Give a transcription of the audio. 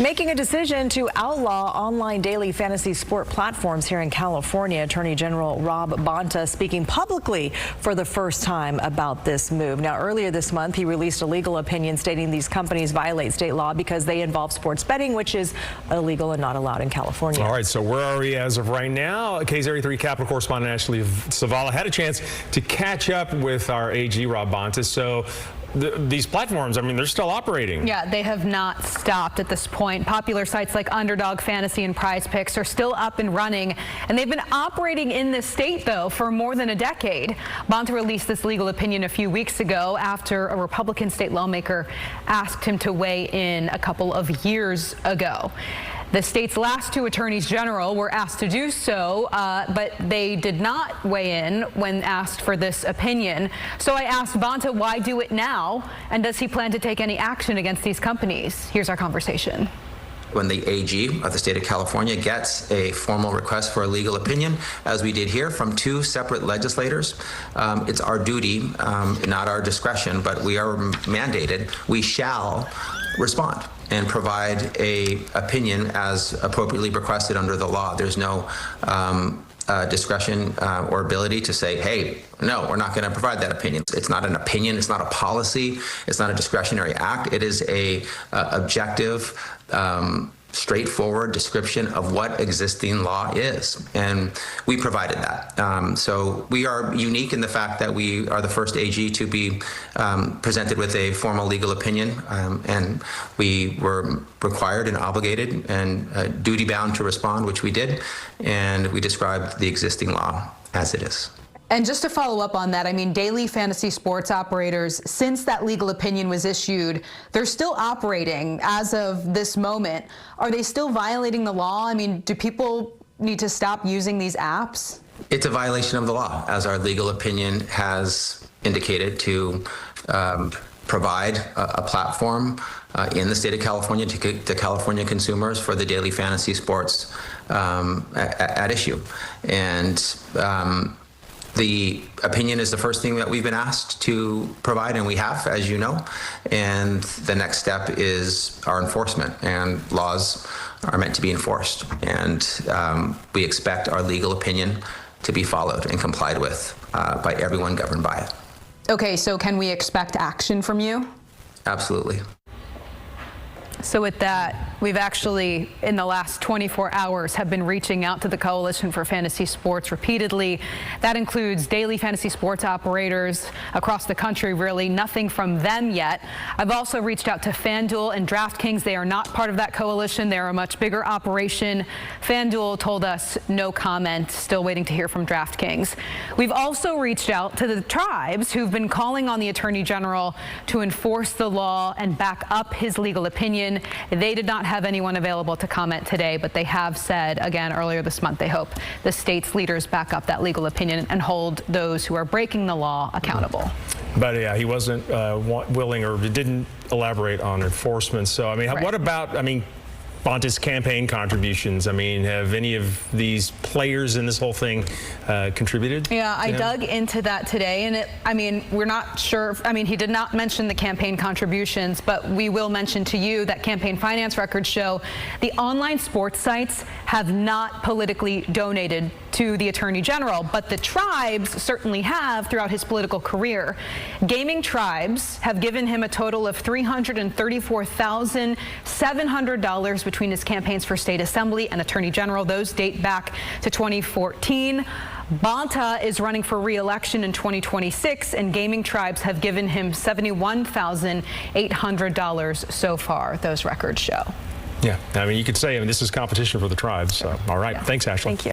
Making a decision to outlaw online daily fantasy sport platforms here in California. Attorney General Rob Bonta speaking publicly for the first time about this move. Now, earlier this month, he released a legal opinion stating these companies violate state law because they involve sports betting, which is illegal and not allowed in California. All right, so where are we as of right now? KZRE 3 Capital correspondent Ashley Zavala had a chance to catch up with our AG, Rob Bonta. So these platforms, I mean, they're still operating. Yeah, they have not stopped at this point. Popular sites like Underdog Fantasy and Prize Picks are still up and running, and they've been operating in this state, though, for more than a decade. Bonta released this legal opinion a few weeks ago after a Republican state lawmaker asked him to weigh in a couple of years ago. The state's last two attorneys general were asked to do so, but they did not weigh in when asked for this opinion. So I asked Bonta, why do it now? And does he plan to take any action against these companies? Here's our conversation. When the AG of the state of California gets a formal request for a legal opinion, as we did here from two separate legislators, it's our duty, not our discretion, but we are mandated, we shall respond and provide a opinion as appropriately requested under the law. There's no discretion or ability to say, hey, no, we're not going to provide that opinion. It's not an opinion. It's not a policy. It's not a discretionary act. It is a objective, straightforward description of what existing law is, and we provided that. So we are unique in the fact that we are the first AG to be presented with a formal legal opinion, and we were required and obligated and duty-bound to respond, which we did, and we described the existing law as it is. And just to follow up on that, I mean, daily fantasy sports operators, since that legal opinion was issued, they're still operating as of this moment. Are they still violating the law? I mean, do people need to stop using these apps? It's a violation of the law, as our legal opinion has indicated, to provide a platform in the state of California to California consumers for the daily fantasy sports at issue. And the opinion is the first thing that we've been asked to provide, and we have, as you know. And the next step is our enforcement, and laws are meant to be enforced. And we expect our legal opinion to be followed and complied with by everyone governed by it. Okay, so can we expect action from you? Absolutely. So with that, we've actually, in the last 24 hours, have been reaching out to the Coalition for Fantasy Sports repeatedly. That includes daily fantasy sports operators across the country, really. Nothing from them yet. I've also reached out to FanDuel and DraftKings. They are not part of that coalition. They're a much bigger operation. FanDuel told us no comment, still waiting to hear from DraftKings. We've also reached out to the tribes who've been calling on the Attorney General to enforce the law and back up his legal opinion. They did not have anyone available to comment today, but they have said, again, earlier this month, they hope the state's leaders back up that legal opinion and hold those who are breaking the law accountable. But yeah, he wasn't willing, or didn't elaborate on enforcement. So, I mean, Right. What about, I mean, Bonta's campaign contributions? I mean, have any of these players in this whole thing contributed? Yeah, I dug into that today, and I mean, we're not sure. I mean, he did not mention the campaign contributions, but we will mention to you that campaign finance records show the online sports sites have not politically donated to the Attorney General, but the tribes certainly have throughout his political career. Gaming tribes have given him a total of $334,700 between his campaigns for state assembly and Attorney General. Those date back to 2014. Bonta is running for re-election in 2026, and gaming tribes have given him $71,800 so far, those records show. Yeah, I mean, you could say, I mean, this is competition for the tribes. So, all right, thanks, Ashley. Thank you.